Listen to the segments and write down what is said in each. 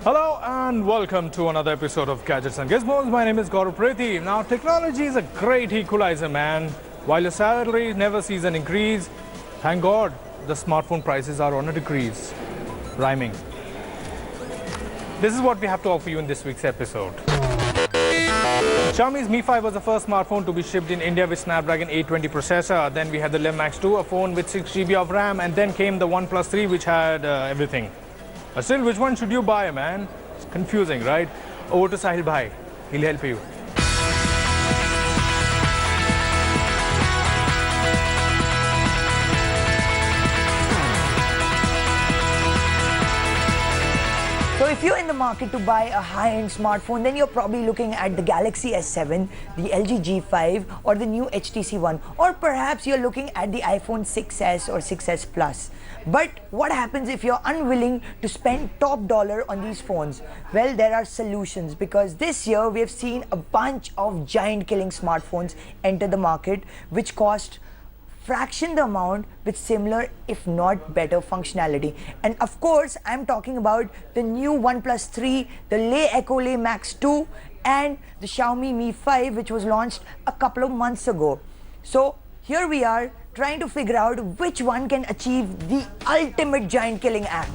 Hello and welcome to another episode of Gadgets and Gizmos. My name is Gaurav. Now, technology is a great equalizer, man. While your salary never sees an increase, thank God the smartphone prices are on a decrease. Rhyming. This is what we have to offer you in this week's episode. Xiaomi's Mi 5 was the first smartphone to be shipped in India with Snapdragon 820 processor. Then we had the Lim Max 2, a phone with 6 GB of RAM, and then came the OnePlus 3, which had everything. But still, which one should you buy, man? It's confusing, right? Over to Sahil Bhai. He'll help you. So if you're in the market to buy a high-end smartphone, then you're probably looking at the Galaxy S7, the LG G5, or the new HTC One, or perhaps you're looking at the iPhone 6s or 6s Plus. But what happens if you're unwilling to spend top dollar on these phones? Well, there are solutions, because this year we have seen a bunch of giant-killing smartphones enter the market, which cost fraction the amount with similar if not better functionality. And of course, I'm talking about the new OnePlus 3, the Le Echo Le Max 2, and the Xiaomi Mi 5, which was launched a couple of months ago. So here we are trying to figure out which one can achieve the ultimate giant killing act.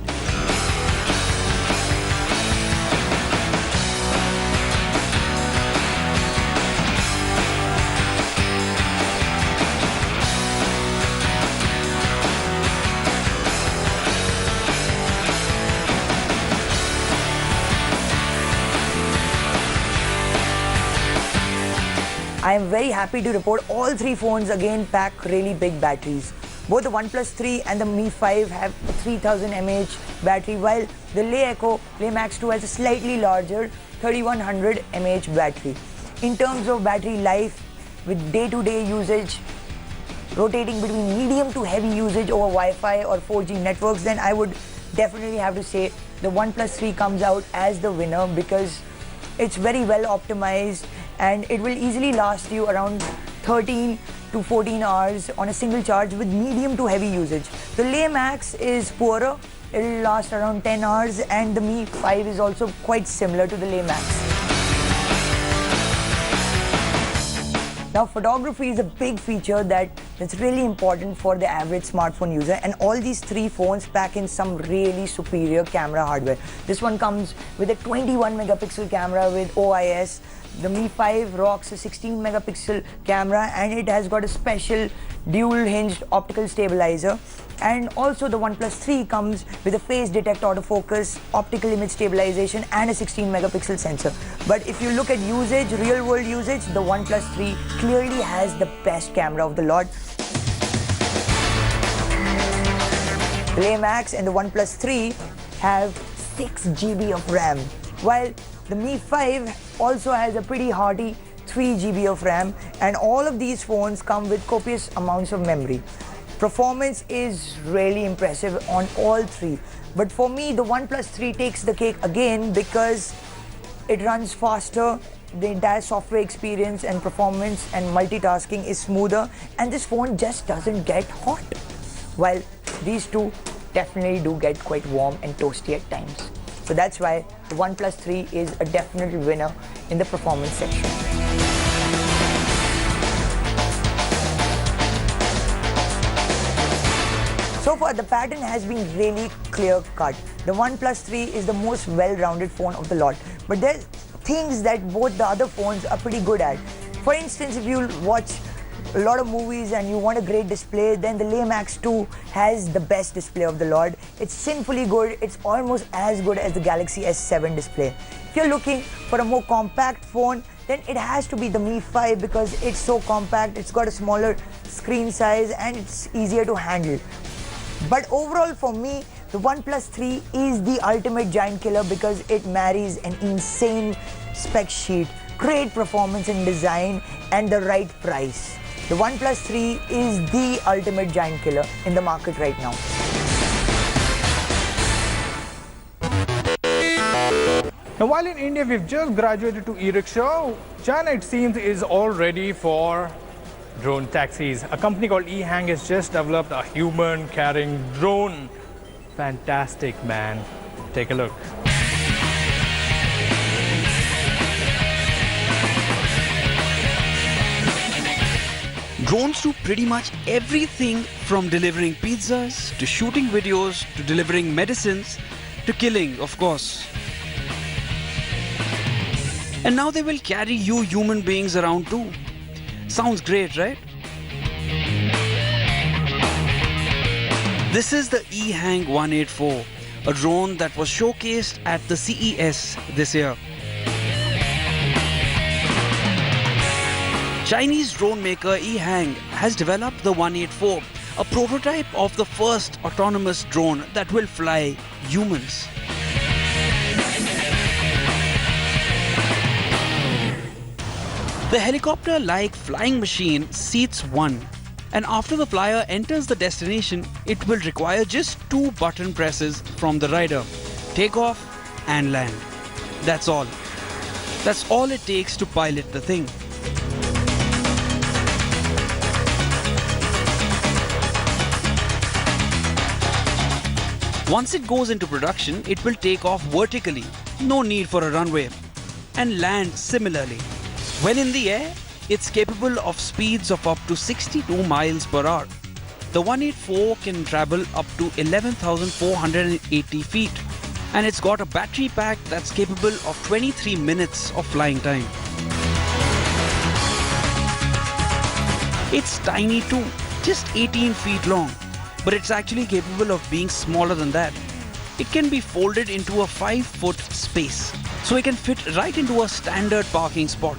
I am very happy to report all three phones again pack really big batteries. Both the OnePlus 3 and the Mi 5 have a 3000 mAh battery, while the Le Echo Le Max 2 has a slightly larger 3100 mAh battery. In terms of battery life, with day-to-day usage rotating between medium to heavy usage over Wi-Fi or 4G networks, then I would definitely have to say the OnePlus 3 comes out as the winner, because it's very well optimized and it will easily last you around 13 to 14 hours on a single charge with medium to heavy usage. The Le Max is poorer, it will last around 10 hours, and the Mi 5 is also quite similar to the Le Max. Now, photography is a big feature that's really important for the average smartphone user, and all these three phones pack in some really superior camera hardware. This one comes with a 21 megapixel camera with OIS. The Mi 5 rocks a 16 megapixel camera, and it has got a special dual hinged optical stabilizer. And also the OnePlus 3 comes with a face detect autofocus, optical image stabilization, and a 16 megapixel sensor. But if you look at usage, real world usage, the OnePlus 3 clearly has the best camera of the lot. The Le Max and the OnePlus 3 have 6 GB of RAM, while the Mi 5 also has a pretty hearty 3 GB of RAM, and all of these phones come with copious amounts of memory. Performance is really impressive on all three, but for me the OnePlus 3 takes the cake again, because it runs faster, the entire software experience and performance and multitasking is smoother, and this phone just doesn't get hot, while these two definitely do get quite warm and toasty at times. So that's why the OnePlus 3 is a definite winner in the performance section. So far, the pattern has been really clear-cut. The OnePlus 3 is the most well-rounded phone of the lot, but there's things that both the other phones are pretty good at. For instance, if you watch a lot of movies and you want a great display, then the Le Max 2 has the best display of the lot. It's sinfully good. It's almost as good as the Galaxy S7 display. If you're looking for a more compact phone, then it has to be the Mi 5, because it's so compact, it's got a smaller screen size, and it's easier to handle. But overall, for me, the OnePlus 3 is the ultimate giant killer, because it marries an insane spec sheet, great performance and design, and the right price. The OnePlus 3 is the ultimate giant killer in the market right now. Now, while in India we've just graduated to e-rickshaw, China, it seems, is all ready for drone taxis. A company called eHang has just developed a human-carrying drone. Fantastic, man. Take a look. Drones do pretty much everything from delivering pizzas, to shooting videos, to delivering medicines, to killing, of course. And now they will carry you human beings around too. Sounds great, right? This is the eHang 184, a drone that was showcased at the CES this year. Chinese drone maker eHang has developed the 184, a prototype of the first autonomous drone that will fly humans. The helicopter-like flying machine seats one, and after the flyer enters the destination, it will require just 2 button presses from the rider: take off and land. That's all. That's all it takes to pilot the thing. Once it goes into production, it will take off vertically, no need for a runway, and land similarly. When in the air, it's capable of speeds of up to 62 miles per hour. The 184 can travel up to 11,480 feet, and it's got a battery pack that's capable of 23 minutes of flying time. It's tiny too, just 18 feet long. But it's actually capable of being smaller than that. It can be folded into a 5-foot space, so it can fit right into a standard parking spot.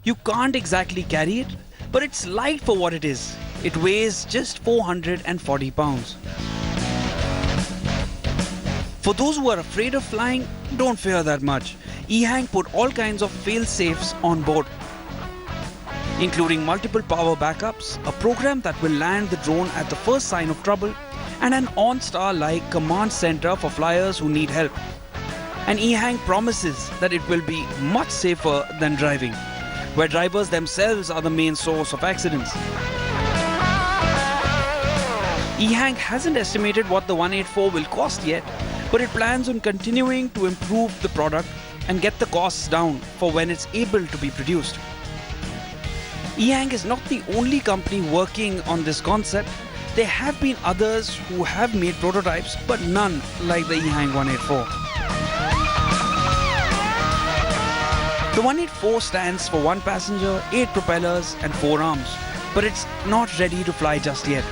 You can't exactly carry it, but it's light for what it is. It weighs just 440 pounds. For those who are afraid of flying, don't fear that much. eHang put all kinds of fail-safes on board, including multiple power backups, a program that will land the drone at the first sign of trouble, and an OnStar-like command center for flyers who need help. And eHang promises that it will be much safer than driving, where drivers themselves are the main source of accidents. eHang hasn't estimated what the 184 will cost yet, but it plans on continuing to improve the product and get the costs down for when it's able to be produced. eHang is not the only company working on this concept. There have been others who have made prototypes, but none like the eHang 184. The 184 stands for 1 passenger, 8 propellers and 4 arms, but it's not ready to fly just yet.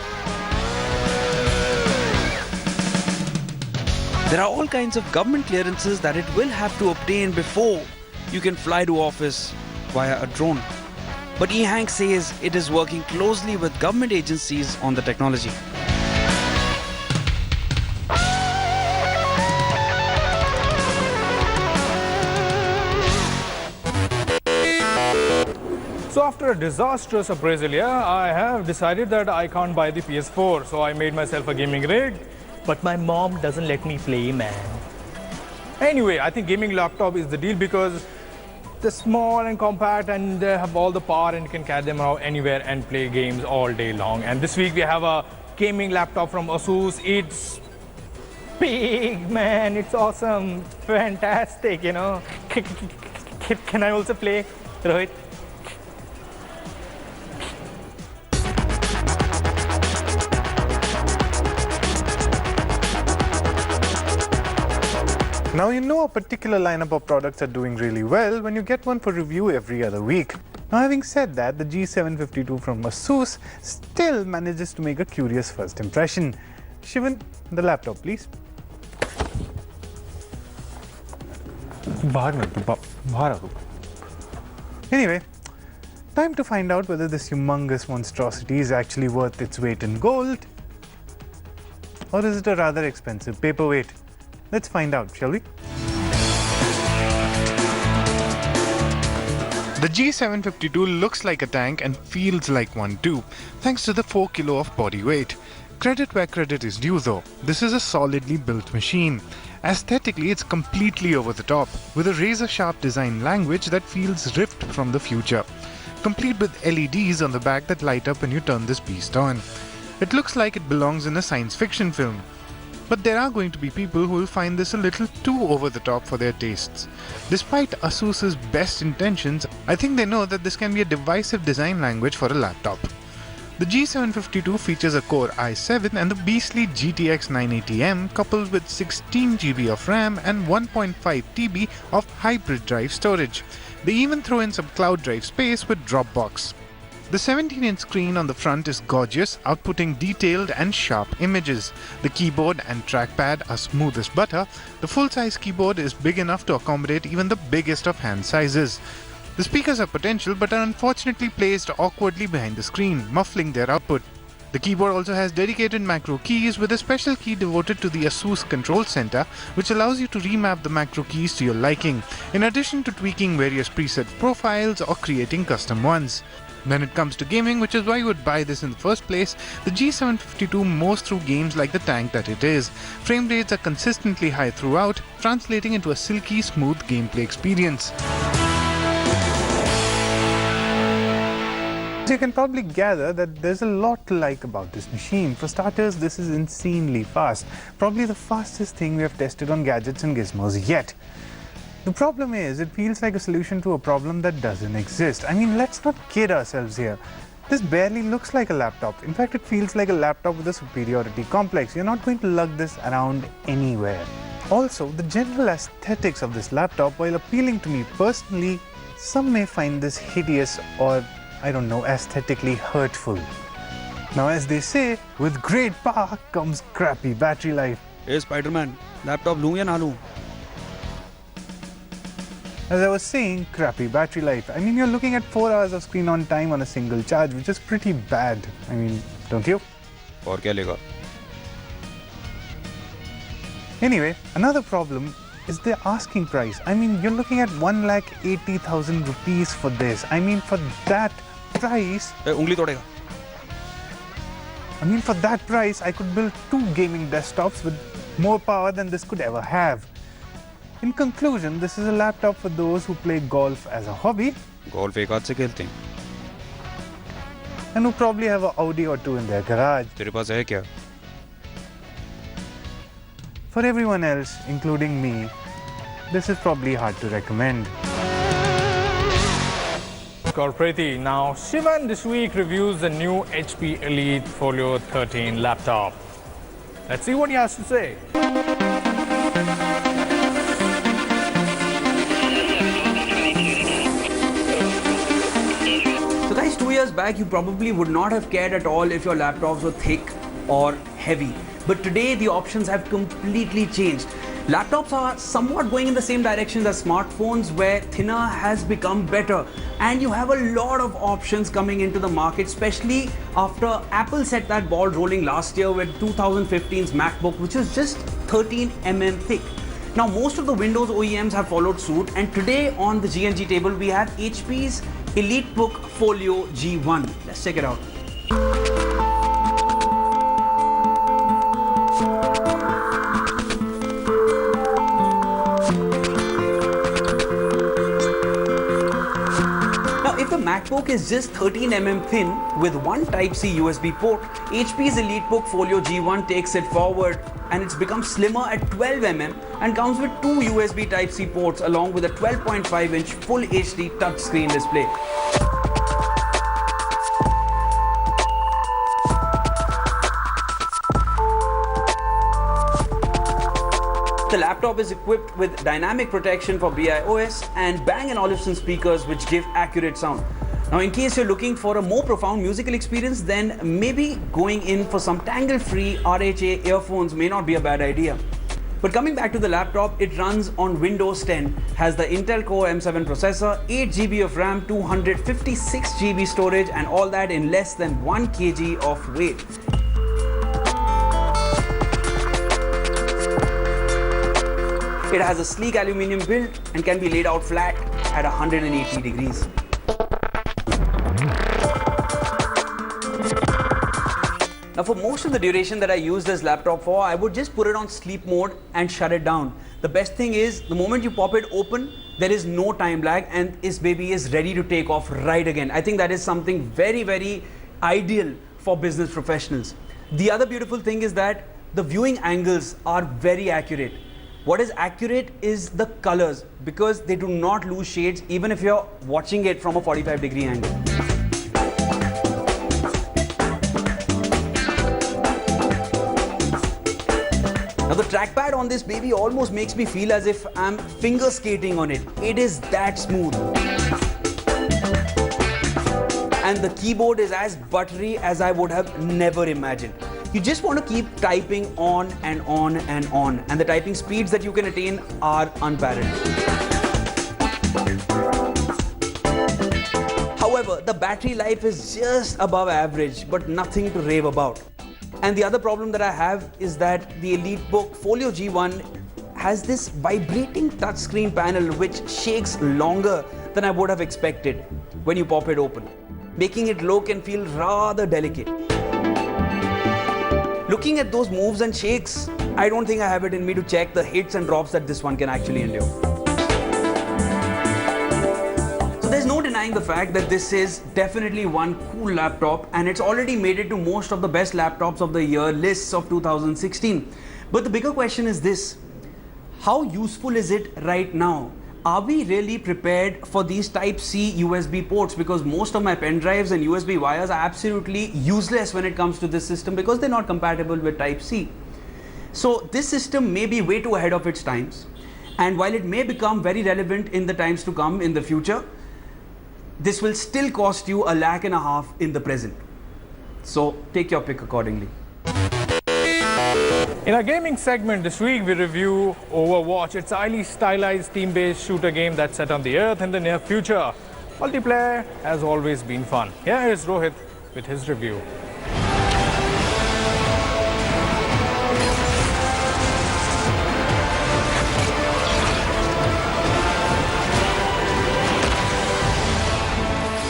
There are all kinds of government clearances that it will have to obtain before you can fly to office via a drone. But eHang says it is working closely with government agencies on the technology. So after a disastrous appraisal year, I have decided that I can't buy the PS4. So I made myself a gaming rig, but my mom doesn't let me play, man. Anyway, I think gaming laptop is the deal because they're small and compact and they have all the power and you can carry them around anywhere and play games all day long. And this week we have a gaming laptop from Asus. It's big, man. It's awesome. Fantastic, you know. Can I also play, Rohith? Now you know a particular lineup of products are doing really well when you get one for review every other week. Now having said that, the G752 from Asus still manages to make a curious first impression. Shivan, the laptop please. Anyway, time to find out whether this humongous monstrosity is actually worth its weight in gold, or is it a rather expensive paperweight? Let's find out, shall we? The G752 looks like a tank and feels like one too, thanks to the 4 kilo of body weight. Credit where credit is due though. This is a solidly built machine. Aesthetically, it's completely over the top, with a razor-sharp design language that feels ripped from the future, complete with LEDs on the back that light up when you turn this beast on. It looks like it belongs in a science fiction film. But there are going to be people who will find this a little too over the top for their tastes. Despite Asus's best intentions, I think they know that this can be a divisive design language for a laptop. The G752 features a Core i7 and the beastly GTX 980M coupled with 16GB of RAM and 1.5TB of hybrid drive storage. They even throw in some cloud drive space with Dropbox. The 17-inch screen on the front is gorgeous, outputting detailed and sharp images. The keyboard and trackpad are smooth as butter. The full-size keyboard is big enough to accommodate even the biggest of hand sizes. The speakers have potential but are unfortunately placed awkwardly behind the screen, muffling their output. The keyboard also has dedicated macro keys with a special key devoted to the Asus Control Center, which allows you to remap the macro keys to your liking, in addition to tweaking various preset profiles or creating custom ones. When it comes to gaming, which is why you would buy this in the first place, the G752 mows through games like the tank that it is. Frame rates are consistently high throughout, translating into a silky smooth gameplay experience. So you can probably gather that there's a lot to like about this machine. For starters, this is insanely fast, probably the fastest thing we have tested on gadgets and gizmos yet. The problem is, it feels like a solution to a problem that doesn't exist. I mean, let's not kid ourselves here. This barely looks like a laptop. In fact, it feels like a laptop with a superiority complex. You're not going to lug this around anywhere. Also, the general aesthetics of this laptop, while appealing to me personally, some may find this hideous or, I don't know, aesthetically hurtful. Now, as they say, with great power comes crappy battery life. Hey Spider-Man, laptop लूं या ना लूं? As I was saying, crappy battery life. I mean, you're looking at 4 hours of screen on time on a single charge, which is pretty bad. I mean, don't you? और क्या लेगा? Anyway, another problem is the asking price. I mean, you're looking at 1,80,000 rupees for this. I mean, for that price, उंगली तोड़ेगा. I mean, for that price, I could build 2 gaming desktops with more power than this could ever have. In conclusion, this is a laptop for those who play golf as a hobby. Golf एक हाथ से खेलते हैं. And who probably have an Audi or 2 in their garage. तेरे पास है क्या? For everyone else, including me, this is probably hard to recommend. Corporati. Now, Shivan this week reviews the new HP Elite Folio 13 laptop. Let's see what he has to say. So guys, 2 years back, you probably would not have cared at all if your laptops were thick or heavy. But today, the options have completely changed. Laptops are somewhat going in the same direction as smartphones, where thinner has become better. And you have a lot of options coming into the market, especially after Apple set that ball rolling last year with 2015's MacBook, which is just 13 mm thick. Now, most of the Windows OEMs have followed suit, and today on the G&G table, we have HP's EliteBook Folio G1. Let's check it out. MacBook is just 13 mm thin with one Type-C USB port. HP's EliteBook Folio G1 takes it forward and it's become slimmer at 12 mm and comes with 2 USB Type-C ports along with a 12.5-inch Full HD touchscreen display. The laptop is equipped with dynamic protection for BIOS and Bang & Olufsen speakers which give accurate sound. Now, in case you're looking for a more profound musical experience, then maybe going in for some tangle-free RHA earphones may not be a bad idea. But coming back to the laptop, it runs on Windows 10, has the Intel Core M7 processor, 8GB of RAM, 256GB storage, and all that in less than 1 kg of weight. It has a sleek aluminium build and can be laid out flat at 180 degrees. Now for most of the duration that I use this laptop for, I would just put it on sleep mode and shut it down. The best thing is, the moment you pop it open, there is no time lag and this baby is ready to take off right again. I think that is something very, very ideal for business professionals. The other beautiful thing is that the viewing angles are very accurate. What is accurate is the colors, because they do not lose shades even if you're watching it from a 45-degree angle. Now the trackpad on this baby almost makes me feel as if I'm finger skating on it. It is that smooth. And the keyboard is as buttery as I would have never imagined. You just want to keep typing on and on and on, and the typing speeds that you can attain are unparalleled. However, the battery life is just above average, but nothing to rave about. And the other problem that I have is that the EliteBook Folio G1 has this vibrating touchscreen panel which shakes longer than I would have expected when you pop it open, making it look and feel rather delicate. Looking at those moves and shakes, I don't think I have it in me to check the hits and drops that this one can actually endure. So there's no denying the fact that this is definitely one cool laptop, and it's already made it to most of the best laptops of the year lists of 2016. But the bigger question is this: how useful is it right now? Are we really prepared for these Type-C USB ports? Because most of my pen drives and USB wires are absolutely useless when it comes to this system because they're not compatible with Type-C. So this system may be way too ahead of its times, and while it may become very relevant in the times to come in the future, this will still cost you $1.5 lakh in the present. So take your pick accordingly. In our gaming segment this week, we review Overwatch. It's a highly stylized team-based shooter game that's set on the Earth in the near future. Multiplayer has always been fun. Here is Rohith with his review.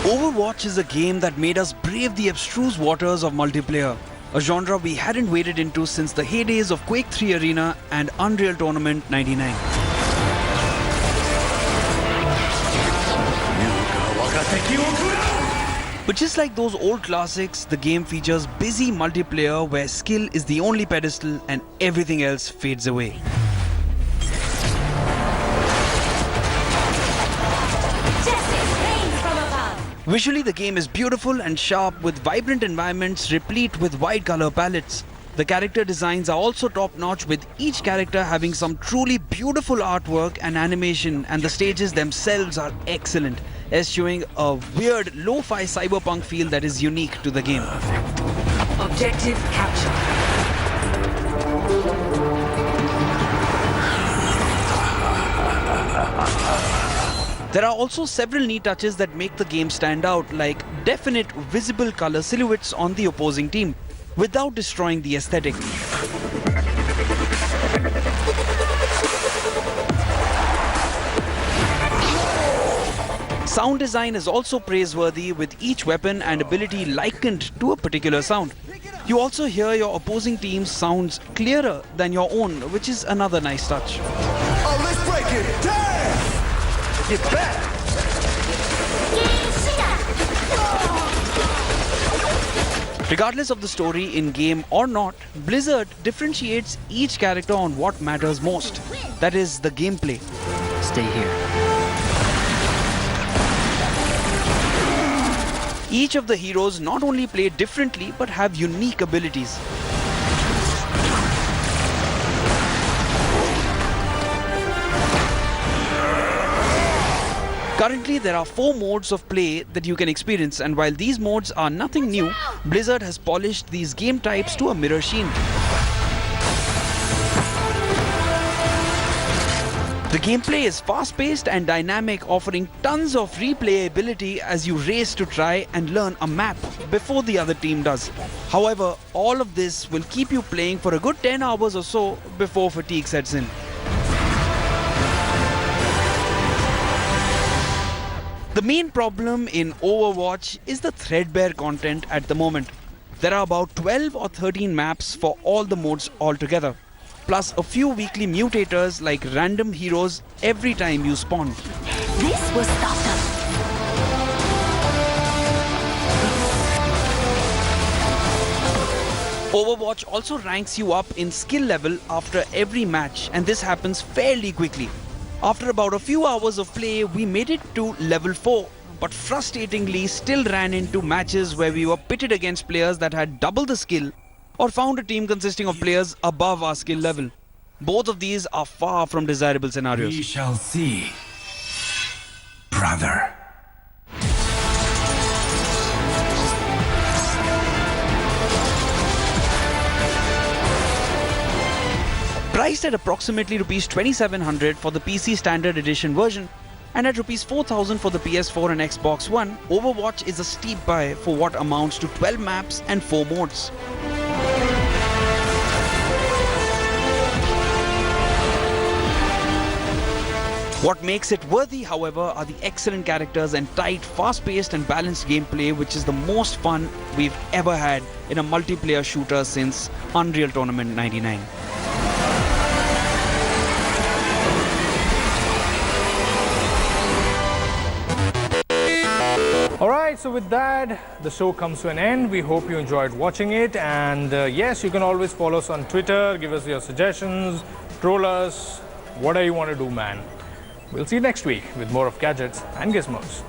Overwatch is a game that made us brave the abstruse waters of multiplayer, a genre we hadn't waded into since the heydays of Quake 3 Arena and Unreal Tournament 99. But just like those old classics, the game features busy multiplayer where skill is the only pedestal and everything else fades away. Visually, the game is beautiful and sharp with vibrant environments replete with wide color palettes. The character designs are also top-notch, with each character having some truly beautiful artwork and animation, and the stages themselves are excellent, eschewing a weird lo-fi cyberpunk feel that is unique to the game. Objective capture. There are also several neat touches that make the game stand out, like definite visible color silhouettes on the opposing team, without destroying the aesthetic. Sound design is also praiseworthy, with each weapon and ability likened to a particular sound. You also hear your opposing team's sounds clearer than your own, which is another nice touch. Oh, let's break it! Damn! Get back! Regardless of the story in-game or not, Blizzard differentiates each character on what matters most. That is, the gameplay. Stay here. Each of the heroes not only play differently but have unique abilities. Currently, there are 4 modes of play that you can experience, and while these modes are nothing new, Blizzard has polished these game types to a mirror sheen. The gameplay is fast-paced and dynamic, offering tons of replayability as you race to try and learn a map before the other team does. However, all of this will keep you playing for a good 10 hours or so before fatigue sets in. The main problem in Overwatch is the threadbare content at the moment. There are about 12 or 13 maps for all the modes altogether, plus a few weekly mutators like random heroes every time you spawn. This will stop them. Overwatch also ranks you up in skill level after every match, and this happens fairly quickly. After about a few hours of play, we made it to level 4, but frustratingly still ran into matches where we were pitted against players that had double the skill or found a team consisting of players above our skill level. Both of these are far from desirable scenarios. We shall see, brother. Priced at approximately Rs 2700 for the PC Standard Edition version and at Rs 4000 for the PS4 and Xbox One, Overwatch is a steep buy for what amounts to 12 maps and 4 modes. What makes it worthy, however, are the excellent characters and tight, fast-paced and balanced gameplay, which is the most fun we've ever had in a multiplayer shooter since Unreal Tournament 99. Alright, so with that, the show comes to an end. We hope you enjoyed watching it. And yes, you can always follow us on Twitter, give us your suggestions, troll us, whatever you want to do, man. We'll see you next week with more of Gadgets and Gizmos.